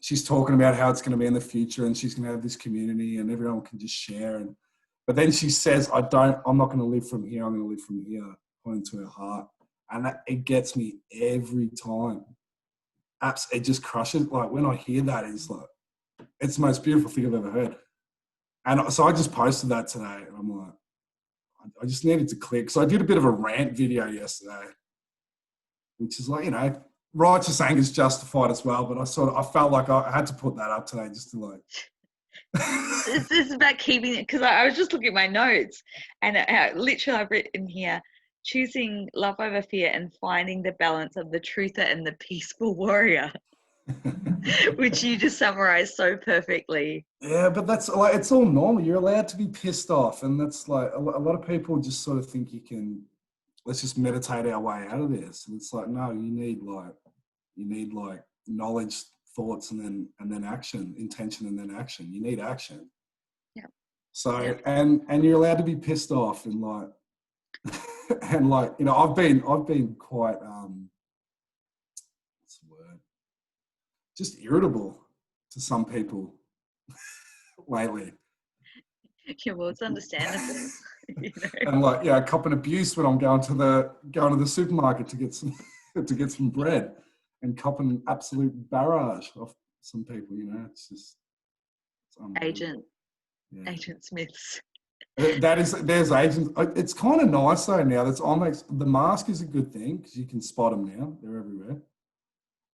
she's talking about how it's going to be in the future, and she's going to have this community, and everyone can just share. But then she says, I'm not going to live from here. I'm going to live from here, pointing to her heart. And it gets me every time. It just crushes. Like when I hear that, it's the most beautiful thing I've ever heard. And so I just posted that today, and I'm like, I just needed to click. So I did a bit of a rant video yesterday, which is like, righteous anger is justified as well. But I felt like I had to put that up today just to like. This is about keeping it, because I was just looking at my notes, and literally I've written here, choosing love over fear and finding the balance of the truther and the peaceful warrior, which you just summarized so perfectly. Yeah, but that's like, it's all normal. You're allowed to be pissed off. And that's like, a lot of people just sort of think let's just meditate our way out of this. And it's like, no, you need like knowledge, thoughts, and then action, intention, and then action. You need action. Yeah. So, yeah. and you're allowed to be pissed off and like, and like, I've been quite, what's the word? Just irritable to some people lately. Yeah, well, it's understandable. And like, copping abuse when I'm going to the supermarket to get some bread, and copping an absolute barrage of some people. It's Agent Smiths. There's agents. It's kind of nice though now. The mask is a good thing because you can spot them now. They're everywhere.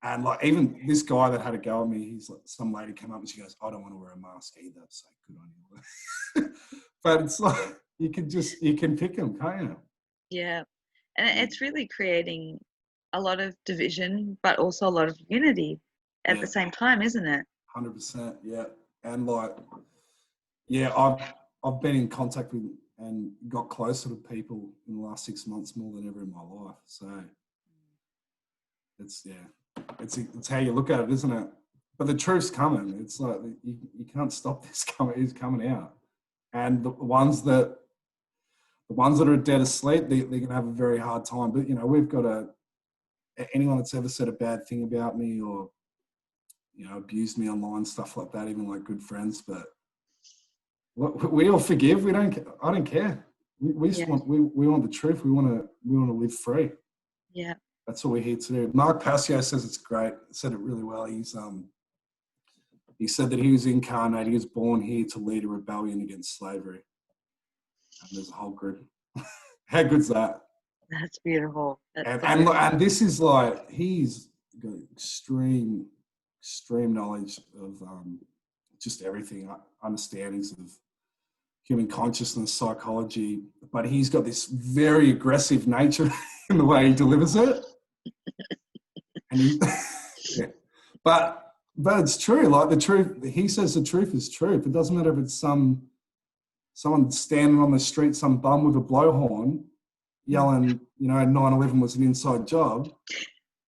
And like even this guy that had a go at me, he's like, some lady came up and she goes, "I don't want to wear a mask either." So good on you. But it's like you can pick them, can't you? Yeah, and it's really creating a lot of division, but also a lot of unity at the same time, isn't it? 100%. Yeah. And like, yeah, I've been in contact with and got closer to people in the last 6 months more than ever in my life. So it's how you look at it, isn't it? But the truth's coming. It's like you can't stop this coming. It's coming out, and the ones that are dead asleep, they're going to have a very hard time. But we've got anyone that's ever said a bad thing about me or abused me online, stuff like that, even like good friends. But we all forgive. I don't care. We just want the truth. We want to live free. Yeah. That's what we're here to do. Mark Passio says it's great. Said it really well. He said that he was incarnated. He was born here to lead a rebellion against slavery. And there's a whole group. How good's that? That's beautiful. And this is like, he's got extreme knowledge of just everything, understandings of human consciousness, psychology, but he's got this very aggressive nature in the way he delivers it. And but it's true. Like, the truth, he says the truth is truth. It doesn't matter if it's someone standing on the street, some bum with a blowhorn yelling, 9/11 was an inside job.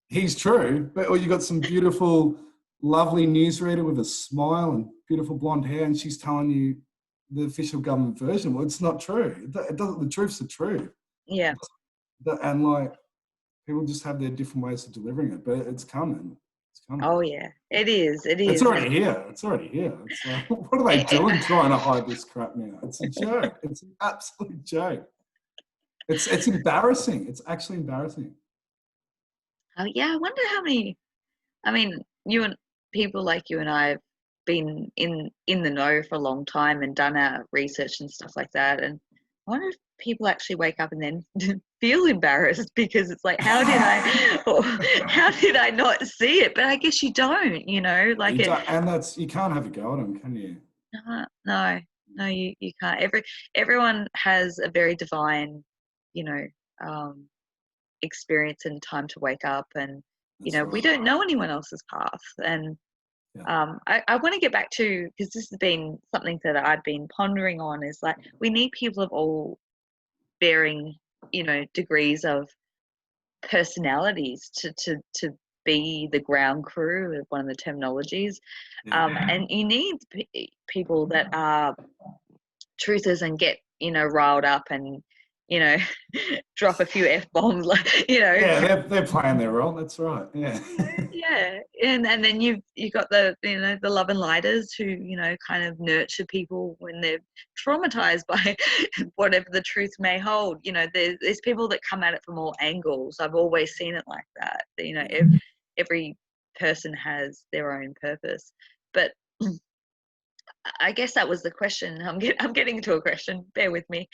He's true. Or you got some beautiful, lovely newsreader with a smile and beautiful blonde hair, and she's telling you the official government version. Well, it's not true. It doesn't. The truth's the truth. Yeah. And like, people just have their different ways of delivering it, but it's coming. It's coming. Oh yeah, it is. It is. It's already here. It's like, what are they doing trying to hide this crap now? It's a joke. It's an absolute joke. It's embarrassing. It's actually embarrassing. Oh yeah, I wonder how many. I mean, people like you and I have been in the know for a long time and done our research and stuff like that. And I wonder if people actually wake up and then feel embarrassed because it's like, how did I not see it? But I guess you don't, like you don't, and you can't have a go at them, can you? No, you can't. Everyone has a very divine, experience and time to wake up, and we don't know anyone else's path. And I want to get back to, because this has been something that I've been pondering on, is like, we need people of all varying degrees of personalities to be the ground crew, of one of the terminologies. And you need people that are truthers and get riled up and drop a few F-bombs, Yeah, they're playing their role. That's right. Yeah. Yeah, and then you got the the love and lighters who kind of nurture people when they're traumatized by whatever the truth may hold. There's people that come at it from all angles. I've always seen it like that. Every person has their own purpose, but I guess that was the question. I'm getting into a question. Bear with me.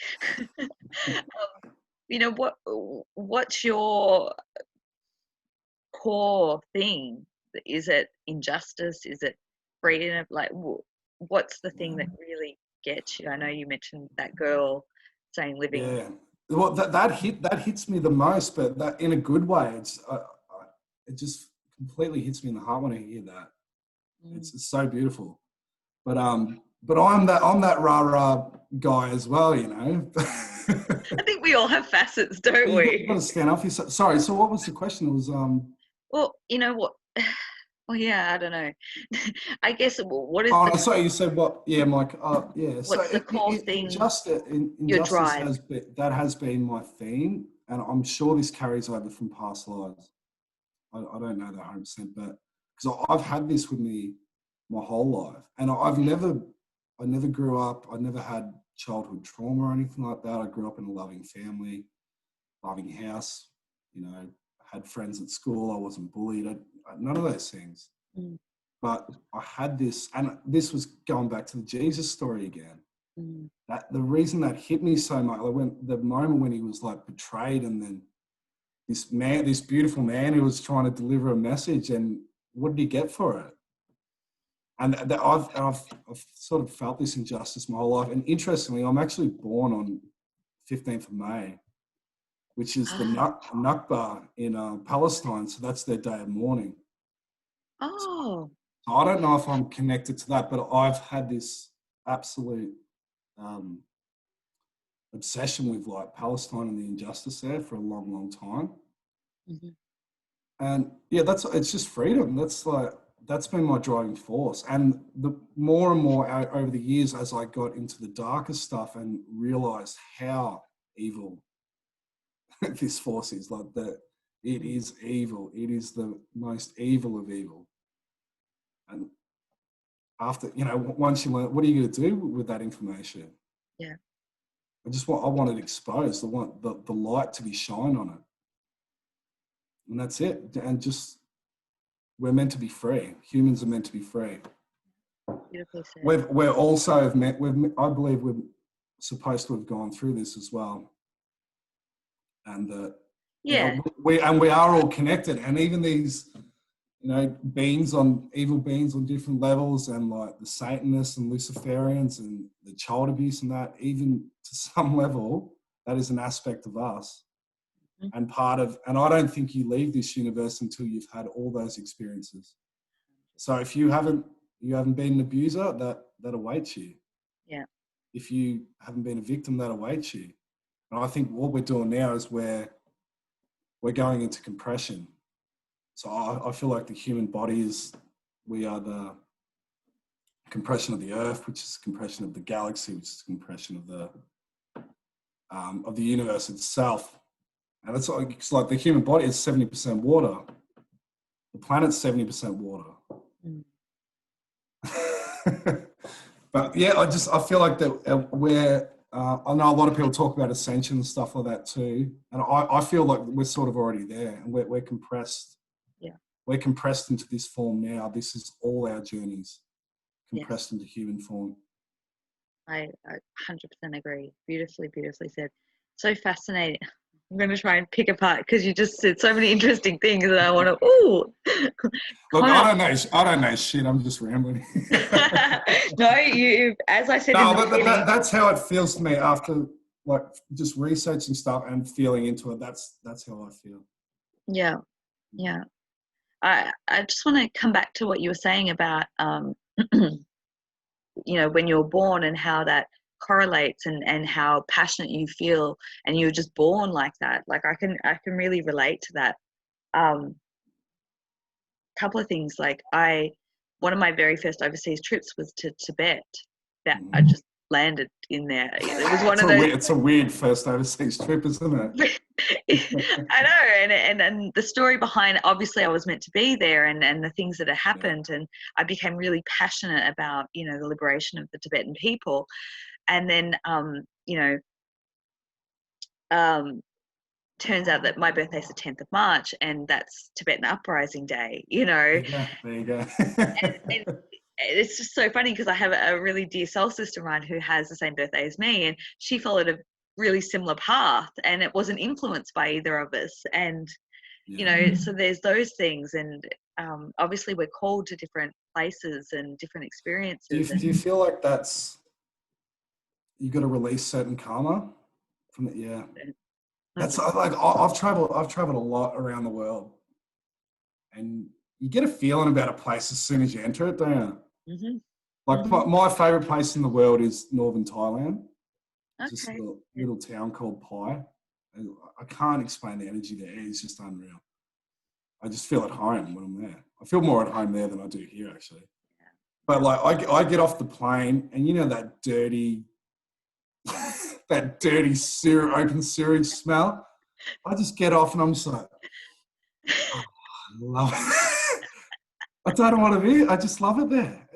What's your core thing? Is it injustice? Is it freedom? Like, what's the thing that really gets you? I know you mentioned that girl saying living. Yeah, well, that hits me the most, but that in a good way. It just completely hits me in the heart when I hear that. It's so beautiful. But I'm that rah-rah guy as well, I think we all have facets, don't we? You've got to stand up for yourself. Sorry, so what was the question? It was well, you know what? Well, yeah, I don't know. I guess what is sorry, you said what? Yeah, Mike. Yeah. What's the core thing? Your drive. Has been my theme, and I'm sure this carries over from past lives. I don't know that 100%, but because I've had this with me my whole life, and I never grew up. I never had childhood trauma or anything like that. I grew up in a loving family, loving house. Had friends at school. I wasn't bullied. None of those things. But I had this, and this was going back to the Jesus story again. That the reason that hit me so much, the moment when he was like betrayed, and then this beautiful man who was trying to deliver a message, and what did he get for it? And I've sort of felt this injustice my whole life. And interestingly, I'm actually born on 15th of May. which is the Nakba in Palestine. So that's their day of mourning. Oh. So I don't know if I'm connected to that, but I've had this absolute obsession with like Palestine and the injustice there for a long, long time. Mm-hmm. And yeah, it's just freedom. That's been my driving force. And the more and more over the years, as I got into the darker stuff and realized how evil this force is, like that, it is evil. It is the most evil of evil. And after, once you learn, what are you going to do with that information? Yeah. I want it exposed. I want the light to be shined on it. And that's it. And just, we're meant to be free. Humans are meant to be free. Beautifully said. We're also I believe we're supposed to have gone through this as well. And we are all connected. And even these, evil beings on different levels, and like the Satanists and Luciferians and the child abuse and that, even to some level, that is an aspect of us. And and I don't think you leave this universe until you've had all those experiences. So if you haven't been an abuser, that awaits you. Yeah. If you haven't been a victim, that awaits you. And I think what we're doing now is we're going into compression. So I feel like the human body we are the compression of the earth, which is compression of the galaxy, which is compression of the universe itself. And it's like the human body is 70% water. The planet's 70% water. Mm. But yeah, I feel like that I know a lot of people talk about ascension and stuff like that too. And I feel like we're sort of already there, and we're compressed. Yeah. We're compressed into this form now. This is all our journeys compressed into human form. I 100% agree. Beautifully, beautifully said. So fascinating. I'm going to try and pick apart because you just said so many interesting things that I want to. Ooh. Look, I don't know shit. I'm just rambling. No, you. As I said, that's how it feels to me after like just researching stuff and feeling into it. That's how I feel. Yeah, yeah. I just want to come back to what you were saying about when you're born and how that correlates and how passionate you feel, and you're just born like that. Like I can really relate to that. Couple of things, like one of my very first overseas trips was to Tibet. That I just landed in there. It was one of those. It's a weird first overseas trip, isn't it? I know, and the story behind it, obviously I was meant to be there, and the things that had happened, and I became really passionate about the liberation of the Tibetan people. And then turns out that my birthday's the 10th of March, and that's Tibetan Uprising Day, There you go. and it's just so funny because I have a really dear soul sister of mine who has the same birthday as me, and she followed a really similar path, and it wasn't influenced by either of us. And so there's those things, and obviously we're called to different places and different experiences. Do you feel like you got to release certain karma from it? Yeah. That's like I've traveled a lot around the world, and you get a feeling about a place as soon as you enter it, don't you? Mm-hmm. Like my favorite place in the world is northern Thailand. Okay. Just a little town called Pai. I can't explain the energy there. It's just unreal. I just feel at home when I'm there. I feel more at home there than I do here, actually. Yeah. But like I get off the plane, and that dirty open sewage smell. I just get off and I'm just like, oh, I love it. I don't know what it is. I just love it there.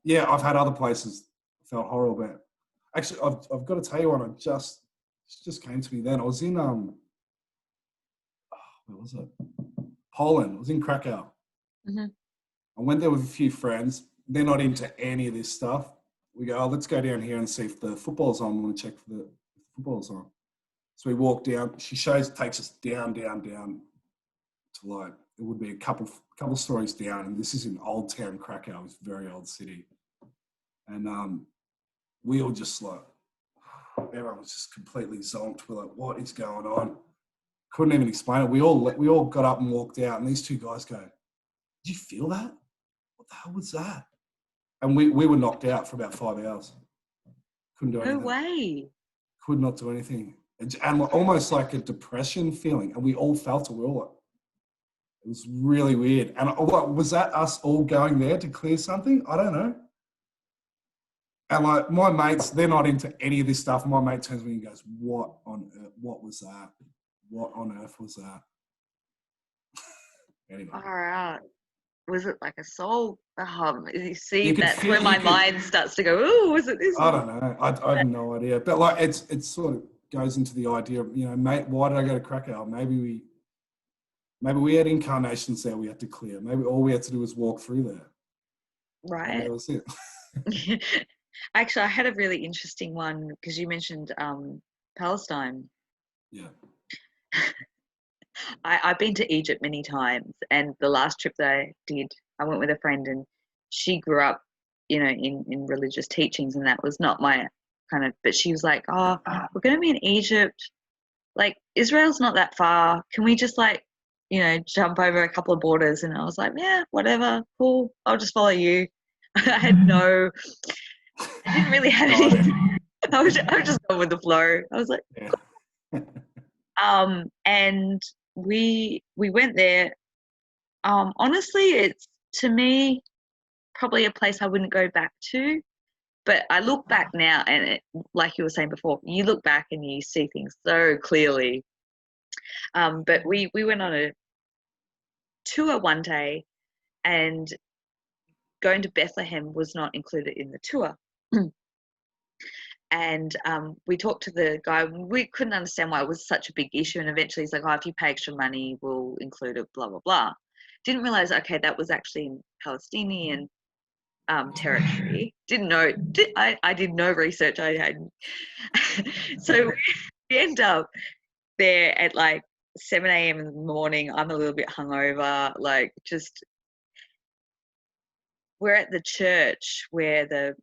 Yeah, I've had other places I felt horrible about. Actually, I've got to tell you one. It just came to me then. I was in where was it? Poland. I was in Krakow. Mm-hmm. I went there with a few friends. They're not into any of this stuff. We go, let's go down here and see if the football's on. I want to check if the football's on. So we walk down. She takes us down to like, it would be a couple stories down. And this is in Old Town Krakow. It's a very old city. And we all just like, everyone was just completely zonked. We're like, what is going on? Couldn't even explain it. We all got up and walked out, and these two guys go, did you feel that? What the hell was that? And we were knocked out for about 5 hours. Couldn't do anything. No way. Could not do anything. And almost like a depression feeling. And we all felt it. We all, it was really weird. And what was that, us all going there to clear something? I don't know. And like my mates, they're not into any of this stuff. My mate turns to me and goes, what on earth? What was that? What on earth was that? Anyway. All right. Was it like a soul? You see, that's feel, where my mind starts to go, oh, was it this? I don't know. I have no idea. But like it sort of goes into the idea of, you know, mate, why did I go to Krakow? Maybe we had incarnations there we had to clear. Maybe all we had to do was walk through there. Right. And that was it. Actually, I had a really interesting one because you mentioned Palestine. Yeah. I've been to Egypt many times, and the last trip that I did, I went with a friend, and she grew up, you know, in religious teachings, and that was not my kind of, but she was like, oh, we're going to be in Egypt. Like, Israel's not that far. Can we just, like, you know, jump over a couple of borders? And I was like, yeah, whatever, cool. I'll just follow you. I didn't really have any. I was just going with the flow. I was like, yeah. And we went there. Honestly, it's, to me, probably a place I wouldn't go back to. But I look back now, and like you were saying before, you look back and you see things so clearly. But we went on a tour one day, and going to Bethlehem was not included in the tour. And we talked to the guy. We couldn't understand why it was such a big issue. And eventually he's like, oh, if you pay extra money, we'll include it, blah, blah, blah. Didn't realize, okay, that was actually in Palestinian territory. Didn't know. I did no research. I hadn't. So we end up there at like 7 a.m. in the morning. I'm a little bit hungover. Like, just, we're at the church where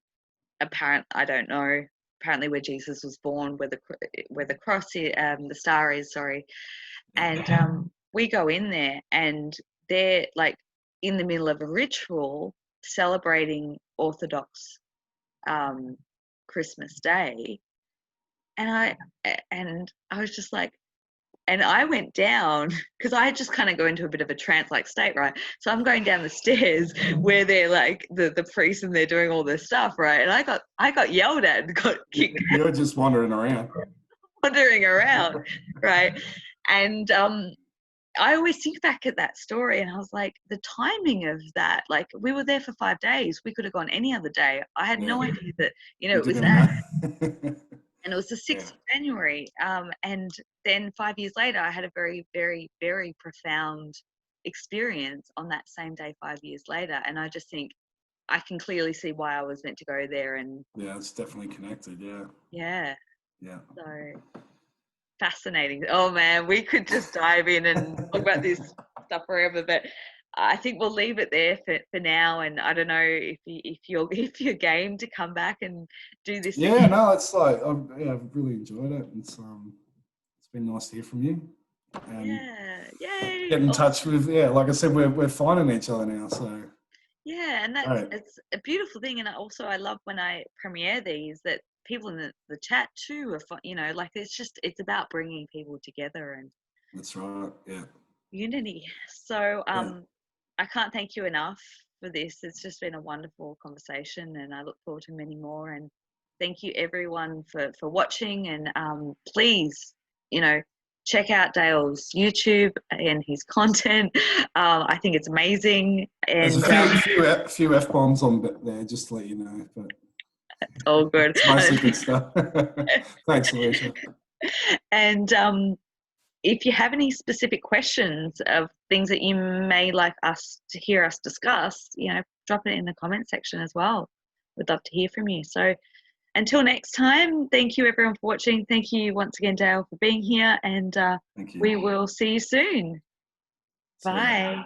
apparently where Jesus was born, where the cross is, the star is, sorry. And we go in there, and they're like in the middle of a ritual celebrating Orthodox Christmas Day. And I was just like, and I went down because I just kind of go into a bit of a trance-like state, right? So I'm going down the stairs where they're like the priests, and they're doing all this stuff, right? And I got yelled at and got kicked. You're just wandering around, right? And I always think back at that story, and I was like, the timing of that, like, we were there for 5 days. We could have gone any other day. I had no idea that, you know, it was that. And it was the 6th of January. And then 5 years later, I had a very, very, very profound experience on that same day 5 years later. And I just think I can clearly see why I was meant to go there. And yeah, it's definitely connected. Yeah. So fascinating. Oh man, we could just dive in and talk about this stuff forever, but I think we'll leave it there for now. And I don't know if you're game to come back and do this. Yeah, again. No, it's like I've really enjoyed it. It's been nice to hear from you. And yay! Get in touch with like I said, we're finding each other now. So yeah, and it's a beautiful thing. And also, I love when I premiere these that people in the chat too are, you know, like it's about bringing people together. And that's right. Yeah. Unity. So I can't thank you enough for this. It's just been a wonderful conversation, and I look forward to many more. And thank you everyone for watching. And please, you know, check out Dale's YouTube and his content. I think it's amazing. And there's a few F-bombs on there, just to let you know. But it's all good. It's mostly good stuff. Thanks, Alisha. And if you have any specific questions of things that you may like us to hear us discuss, you know, drop it in the comment section as well. We'd love to hear from you. So until next time, thank you everyone for watching. Thank you once again, Dale, for being here, and we will see you soon. Bye.